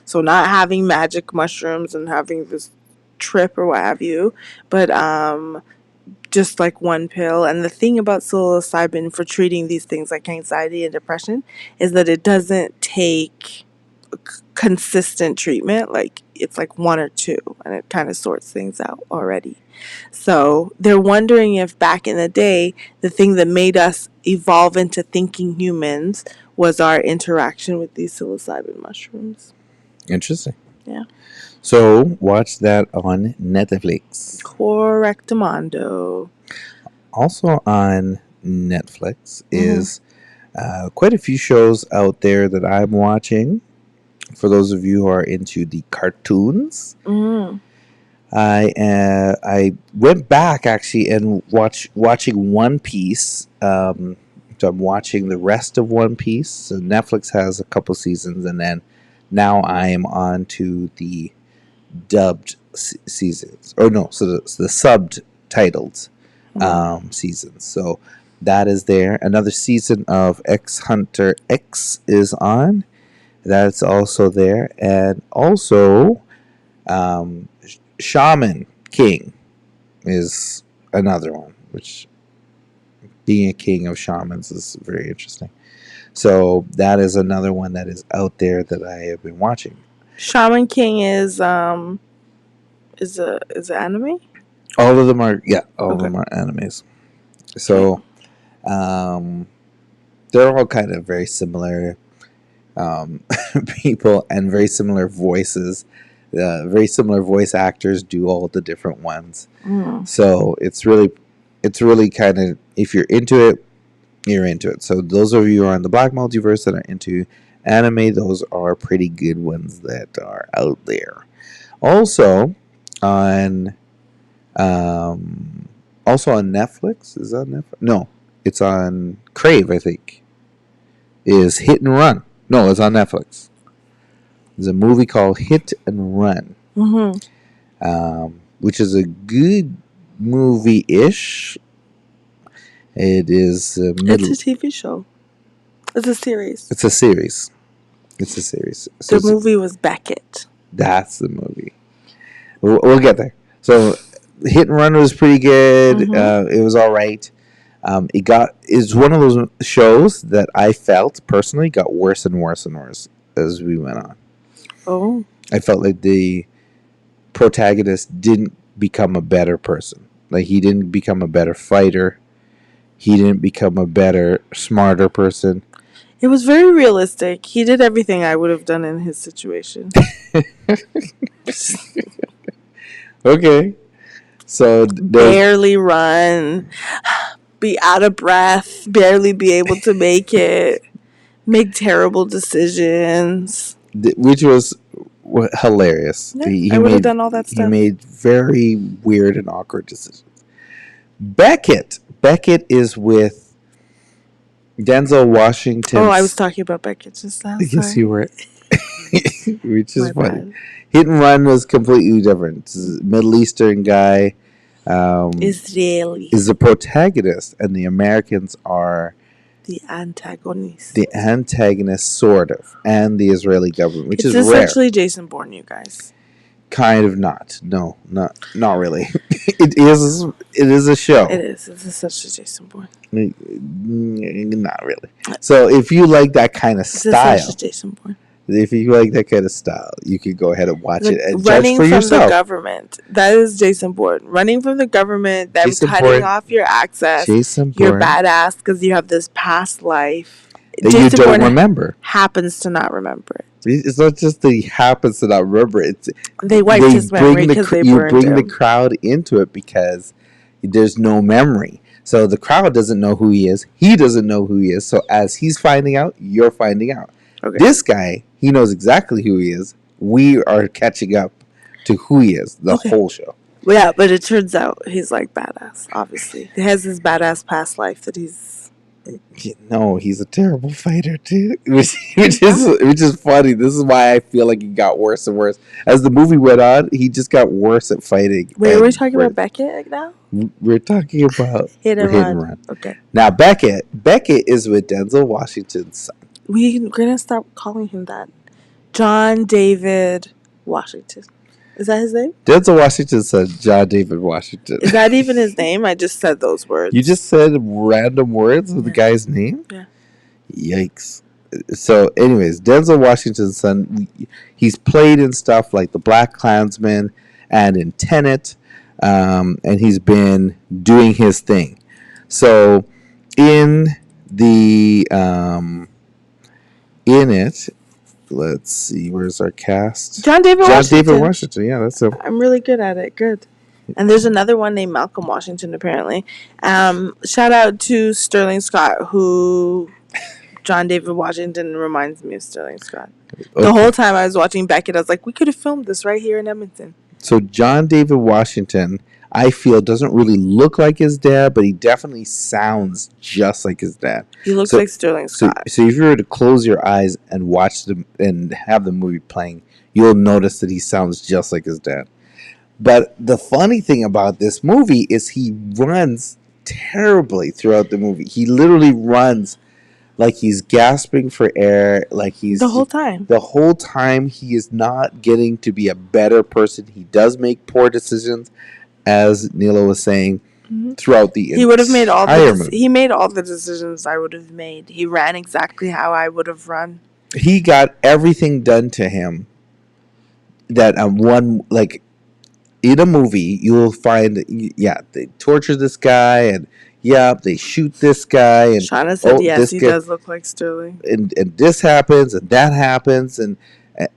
so not having magic mushrooms and having this trip or what have you, but just like one pill. And the thing about psilocybin for treating these things like anxiety and depression is that it doesn't take consistent treatment. Like, it's like one or two, and it kind of sorts things out already. So they're wondering if back in the day, the thing that made us evolve into thinking humans was our interaction with these psilocybin mushrooms. Interesting. Yeah. So watch that on Netflix. Correctamundo. Also on Netflix is quite a few shows out there that I'm watching. For those of you who are into the cartoons, I went back actually and watching One Piece. So I'm watching the rest of One Piece. So Netflix has a couple seasons, and then now I am on to the dubbed seasons, or no, so the subtitled seasons. So that is there. Another season of X Hunter X is on. That's also there, and also Shaman King is another one, which being a king of shamans is very interesting. So that is another one that is out there that I have been watching. Shaman King is an anime? All of them are, all of them are animes. So they're all kind of very similar people and very similar voices. Very similar voice actors do all the different ones. So it's really kind of, if you're into it, you're into it. So those of you who are on the Black Multiverse that are into anime, those are pretty good ones that are out there. Also on Netflix. Is that on Netflix? No, it's on Crave, I think. Is Hit and Run. No, it's on Netflix. There's a movie called Hit and Run, which is a good movie-ish. It is It's a TV show. It's a series. It's a series. So the movie was Beckett. That's the movie. We'll get there. So Hit and Run was pretty good. It was all right. It's one of those shows that I felt personally got worse and worse and worse as we went on. Oh. I felt like the protagonist didn't become a better person. Like, he didn't become a better fighter. He didn't become a better, smarter person. It was very realistic. He did everything I would have done in his situation. Okay. So barely run, be out of breath, barely be able to make it, make terrible decisions. Which was hilarious. Yeah, I would have done all that stuff. He made very weird and awkward decisions. Beckett is with Denzel Washington. Oh, I was talking about Beckett just now. Yes, you were. Which is funny. Bad. Hit and Run was completely different. Middle Eastern guy. Israeli. Is the protagonist, and the Americans are the antagonist. The antagonist, sort of, and the Israeli government, which is rare. It's essentially Jason Bourne, you guys. Kind of not. No, not really. It is a show. It is. It's essentially Jason Bourne. Not really. So if you like that kind of style, essentially Jason Bourne. If you like that kind of style, you could go ahead and watch it and running judge for yourself. Running from the government. That is Jason Bourne. Running from the government, them Jason cutting Bourne, off your access. Jason Bourne. You're badass because you have this past life. That Jason you don't Bourne remember. Happens to not remember it. It's not just that he happens to not remember it. They wiped his memory because they burned him. You bring the crowd into it because there's no memory. So the crowd doesn't know who he is. He doesn't know who he is. So as he's finding out, you're finding out. Okay. This guy, he knows exactly who he is. We are catching up to who he is the whole show. Well, yeah, but it turns out he's like badass, obviously. He has this badass past life that he's... No, he's a terrible fighter too, which is funny. This is why I feel like he got worse and worse as the movie went on. He just got worse at fighting. Wait, are we talking about Beckett now? We're talking about Hit and Run. Okay. Now Beckett is with Denzel Washington's son. We're gonna stop calling him that. John David Washington. Is that his name? Denzel Washington's son, John David Washington. Is that even his name? I just said those words. You just said random words of the guy's name? Yeah. Yikes. So, anyways, Denzel Washington's son, he's played in stuff like The Black Klansman and in Tenet, and he's been doing his thing. So, in the... in it... Let's see, where's our cast? John David Washington, yeah, that's him. I'm really good at it. Good. And there's another one named Malcolm Washington, apparently. Shout out to Sterling Scott, who John David Washington reminds me of Sterling Scott. Okay. The whole time I was watching Beckett, I was like, we could have filmed this right here in Edmonton. So John David Washington, I feel, doesn't really look like his dad, but he definitely sounds just like his dad. He looks like Sterling Scott. So if you were to close your eyes and watch them and have the movie playing, you'll notice that he sounds just like his dad. But the funny thing about this movie is he runs terribly throughout the movie. He literally runs like he's gasping for air, like he's... The whole time. The whole time he is not getting to be a better person. He does make poor decisions, as Nilo was saying, throughout the he would have made all the he made all the decisions I would have made. He ran exactly how I would have run. He got everything done to him that one, like, in a movie you'll find, they torture this guy and they shoot this guy and Shauna said yes, he does look like Sterling. And this happens and that happens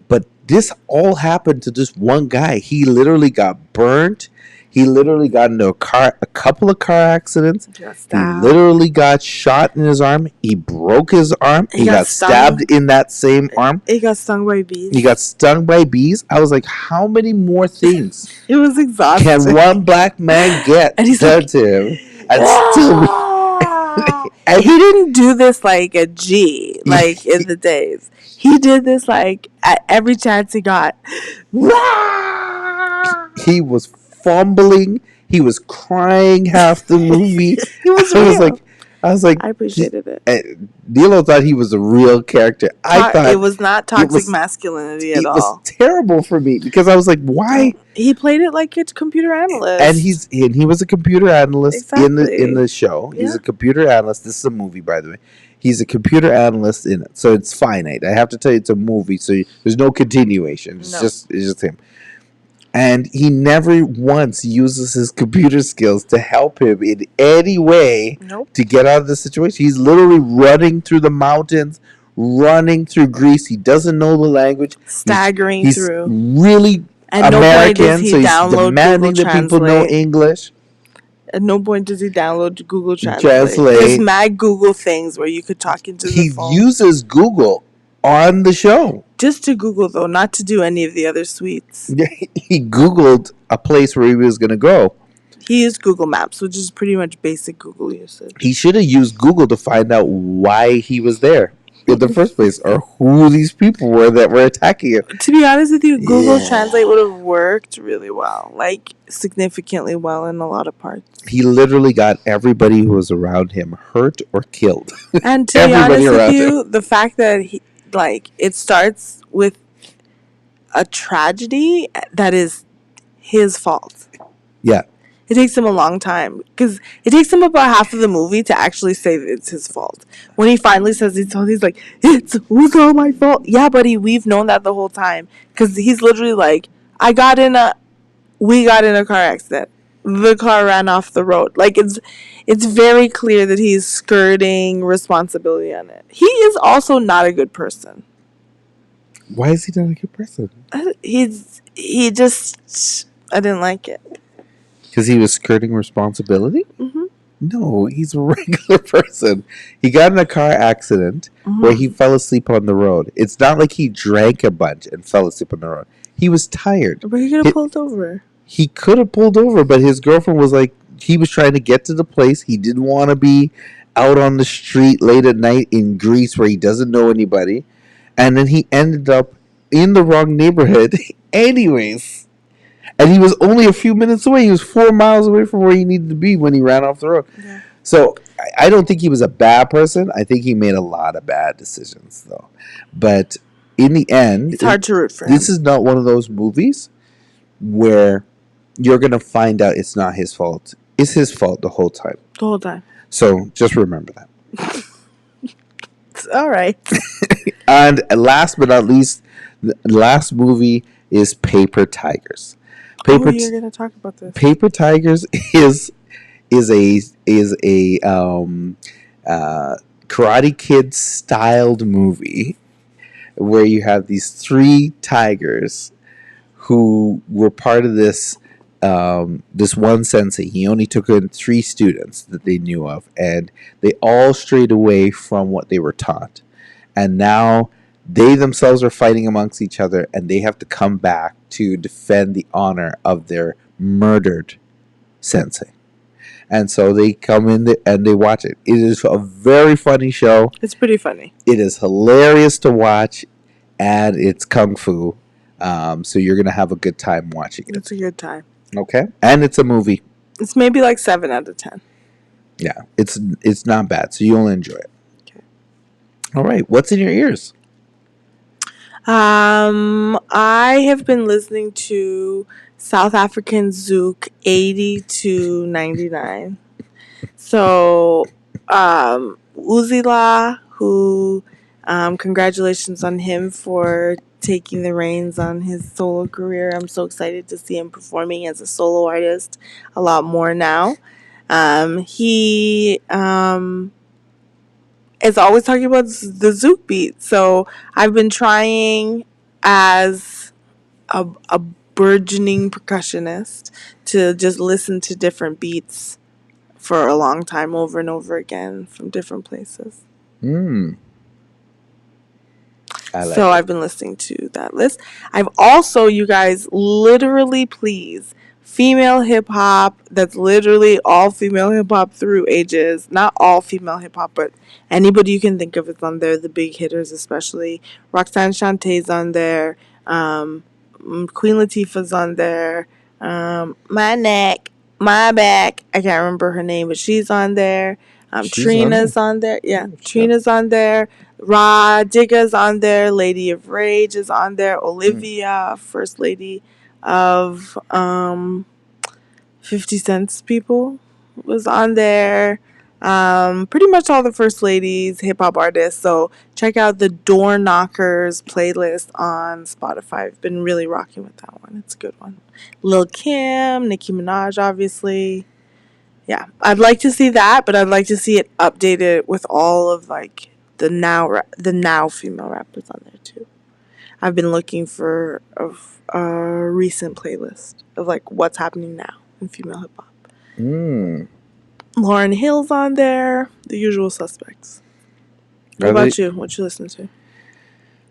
but this all happened to just one guy. He literally got burnt. He literally got into a couple of car accidents. He literally got shot in his arm. He broke his arm. He got stabbed in that same arm. He got stung by bees. I was like, how many more things? It was exhausting. Can one black man get done to him? And still... And he didn't do this like a G, like in the days. He did this like at every chance he got. He was fumbling. He was crying half the movie. I was like, I appreciated it. Nilo thought he was a real character. I thought it was not toxic masculinity at all. It was terrible for me because I was like, why? He played it like a computer analyst, and he was a computer analyst in the show. Yeah. He's a computer analyst. This is a movie, by the way. He's a computer analyst in it, so it's finite. I have to tell you, it's a movie, so there's no continuation. It's just him. And he never once uses his computer skills to help him in any way to get out of the situation. He's literally running through the mountains, running through Greece. He doesn't know the language. Staggering he's through. Really At no point does he American, so he's download demanding Google that people know Translate. English. At no point does he download Google Translate. Translate. There's mad Google things where you could talk into the phone. He uses Google on the show. Just to Google, though, not to do any of the other suites. He Googled a place where he was going to go. He used Google Maps, which is pretty much basic Google usage. He should have used Google to find out why he was there in the first place, or who these people were that were attacking him. To be honest with you, Google Translate would have worked really well, like significantly well in a lot of parts. He literally got everybody who was around him hurt or killed. And to be honest with you, the fact that it starts with a tragedy that is his fault. Yeah. It takes him a long time because it takes him about half of the movie to actually say that it's his fault. When he finally says it's all, he's like, "It was all my fault." Yeah, buddy, we've known that the whole time because he's literally like, we got in a car accident. The car ran off the road. Like it's very clear that he's skirting responsibility on it. He is also not a good person. Why is he not a good person? I didn't like it. Because he was skirting responsibility? Mm-hmm. No, he's a regular person. He got in a car accident where he fell asleep on the road. It's not like he drank a bunch and fell asleep on the road. He was tired. But he could have pulled over. He could have pulled over, but his girlfriend was like, he was trying to get to the place. He didn't want to be out on the street late at night in Greece where he doesn't know anybody. And then he ended up in the wrong neighborhood anyways. And he was only a few minutes away. He was 4 miles away from where he needed to be when he ran off the road. Yeah. So I don't think he was a bad person. I think he made a lot of bad decisions, though. But in the end, it's hard to root for him. This is not one of those movies where you're going to find out it's not his fault. It's his fault the whole time. The whole time. So just remember that. All right. And last but not least, the last movie is Paper Tigers. You're going to talk about this. Paper Tigers is a Karate Kid styled movie where you have these 3 tigers who were part of this one sensei. He only took in 3 students that they knew of, and they all strayed away from what they were taught. And now they themselves are fighting amongst each other, and they have to come back to defend the honor of their murdered sensei. And so they come in and they watch it. It is a very funny show. It's pretty funny. It is hilarious to watch, and it's kung fu. So you're going to have a good time watching it. It's a good time. Okay? And it's a movie. It's maybe like 7 out of 10. Yeah, it's not bad, so you'll enjoy it. Okay. All right, what's in your ears? I have been listening to South African Zouk 80 to 99. So, Uzila, who, congratulations on him for taking the reins on his solo career. I'm so excited to see him performing as a solo artist a lot more now. He is always talking about the Zouk beat. So I've been trying as a burgeoning percussionist to just listen to different beats for a long time over and over again from different places. I've been listening to that list. I've also, you guys, literally, please, female hip-hop, that's literally all female hip-hop through ages. Not all female hip-hop, but anybody you can think of is on there, the big hitters especially. Roxanne Shantae's on there. Queen Latifah's on there. My neck, my back. I can't remember her name, but she's on there. Trina's on there. Yeah, Trina's on there. Ra Digga's on there. Lady of Rage is on there. Olivia, First Lady of 50 Cent's people, was on there. Pretty much all the First Ladies, hip-hop artists. So check out the Door Knockers playlist on Spotify. I've been really rocking with that one. It's a good one. Lil' Kim, Nicki Minaj, obviously. Yeah, I'd like to see that, but I'd like to see it updated with all of, like, the now female rappers on there too. I've been looking for a recent playlist of like what's happening now in female hip hop. Lauryn Hill's on there, the usual suspects. What about you? What you listen to?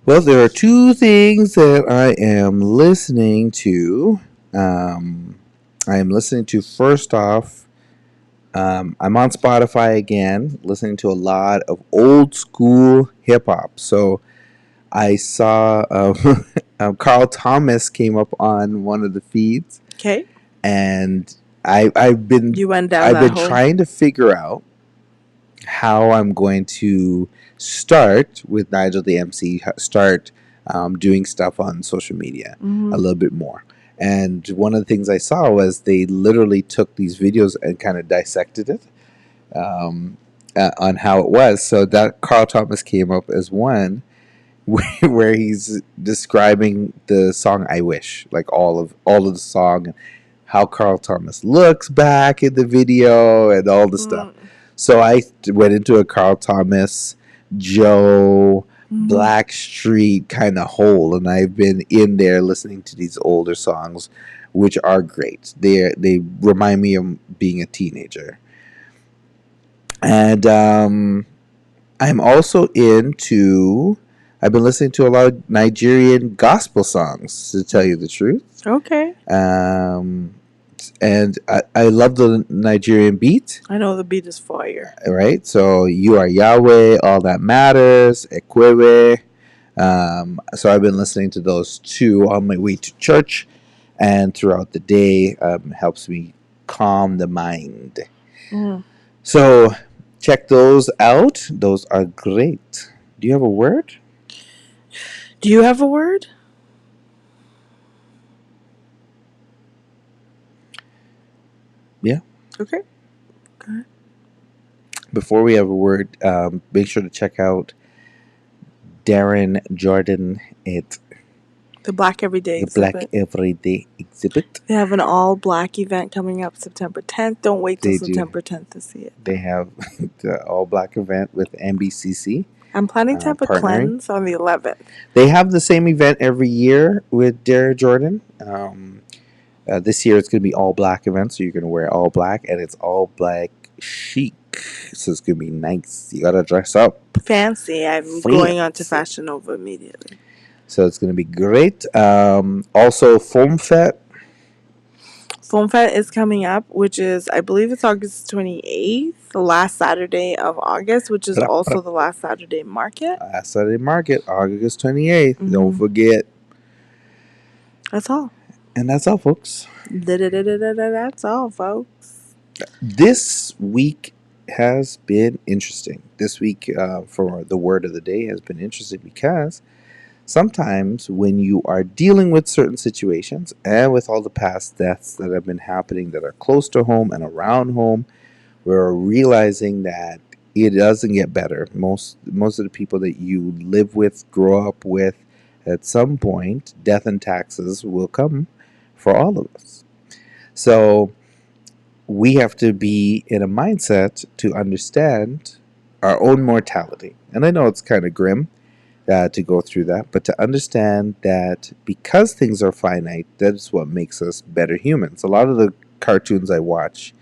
Well, there are two things that I am listening to. I am listening to, first off, I'm on Spotify again, listening to a lot of old school hip hop. So I saw Carl Thomas came up on one of the feeds. Okay. And I've been trying to figure out how I'm going to start with Nigel the MC, start doing stuff on social media a little bit more. And one of the things I saw was they literally took these videos and kind of dissected it on how it was. So that Carl Thomas came up as one where he's describing the song "I Wish," like all of the song, how Carl Thomas looks back in the video and all the stuff. So I went into a Carl Thomas, Joe, Blackstreet kind of hole, and I've been in there listening to these older songs, which are great. They remind me of being a teenager. And I'm also into... I've been listening to a lot of Nigerian gospel songs, to tell you the truth. Okay. And I love the Nigerian beat. I know the beat is fire. Right? So, You Are Yahweh, All That Matters, Ekwewe. So I've been listening to those two on my way to church and throughout the day. Helps me calm the mind. So check those out. Those are great. Do you have a word? Do you have a word? Yeah. Okay. Go ahead. Before we have a word, make sure to check out Darren Jordan at the Black Everyday Exhibit. Black Everyday Exhibit. They have an all-black event coming up September 10th. Don't wait till September 10th to see it. They have the all-black event with NBCC. I'm planning to have a cleanse on the 11th. They have the same event every year with Darren Jordan. This year it's going to be all-black event, so you're going to wear all black, and it's all black chic. So it's going to be nice. You got to dress up. Fancy. I'm going on to Fashion Nova immediately. So it's going to be great. Also, Foam Fest. Foam Fest is coming up, which is, I believe it's August 28th, the last Saturday of August, which is also the last Saturday market. Last Saturday market, August 28th. Don't forget. That's all. And that's all, folks. That's all, folks. This week has been interesting. This week, for the word of the day, has been interesting because sometimes when you are dealing with certain situations and with all the past deaths that have been happening that are close to home and around home, we're realizing that it doesn't get better. Most of the people that you live with, grow up with, at some point, death and taxes will come for all of us. So we have to be in a mindset to understand our own mortality. And I know it's kind of grim to go through that, but to understand that because things are finite, that's what makes us better humans. A lot of the cartoons I watch,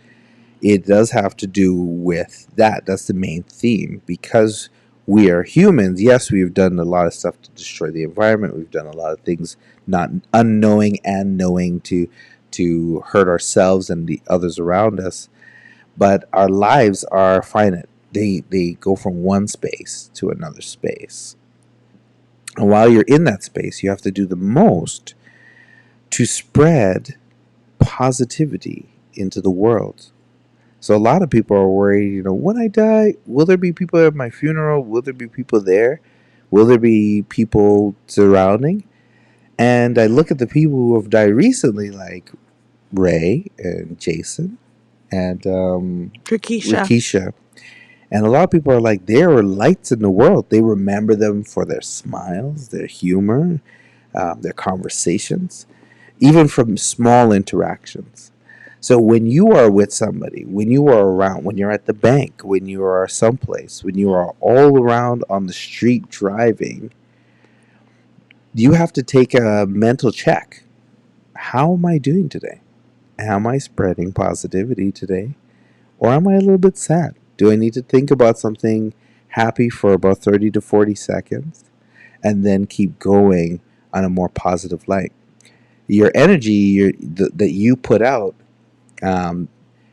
it does have to do with that. That's the main theme. Because we are humans, yes, we've done a lot of stuff to destroy the environment. We've done a lot of things not unknowing and knowing to hurt ourselves and the others around us. But our lives are finite. They go from one space to another space. And while you're in that space, you have to do the most to spread positivity into the world. So a lot of people are worried, when I die, will there be people at my funeral? Will there be people there? Will there be people surrounding? And I look at the people who have died recently, like Ray and Jason and Rakisha. And a lot of people are like, they were lights in the world. They remember them for their smiles, their humor, their conversations, even from small interactions. So when you are with somebody, when you are around, when you're at the bank, when you are someplace, when you are all around on the street driving, you have to take a mental check. How am I doing today? Am I spreading positivity today? Or am I a little bit sad? Do I need to think about something happy for about 30 to 40 seconds and then keep going on a more positive light? Your energy that you put out, um,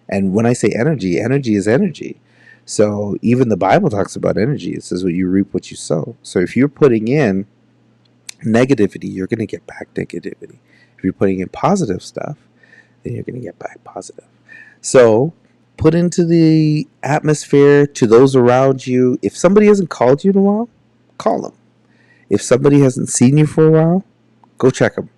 and when I say energy, energy is energy. So even the Bible talks about energy. It says what you reap, what you sow. So if you're putting in negativity, you're going to get back negativity. If you're putting in positive stuff, then you're going to get back positive. So put into the atmosphere to those around you. If somebody hasn't called you in a while, call them. If somebody hasn't seen you for a while, go check them.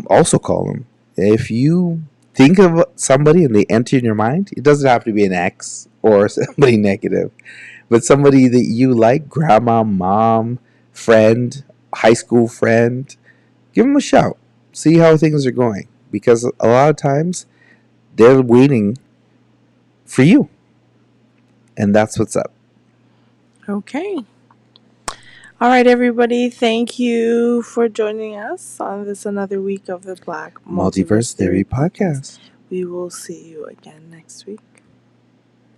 Also call them. If you think of somebody and they enter in your mind, it doesn't have to be an ex or somebody negative, but somebody that you like, grandma, mom, friend, high school friend, give them a shout. See how things are going. Because a lot of times they're waiting for you. And that's what's up. Okay. All right, everybody. Thank you for joining us on this another week of the Black Multiverse Theory podcast. We will see you again next week.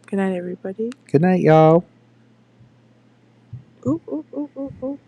Good night, everybody. Good night, y'all. Ooh, ooh, ooh, ooh, ooh.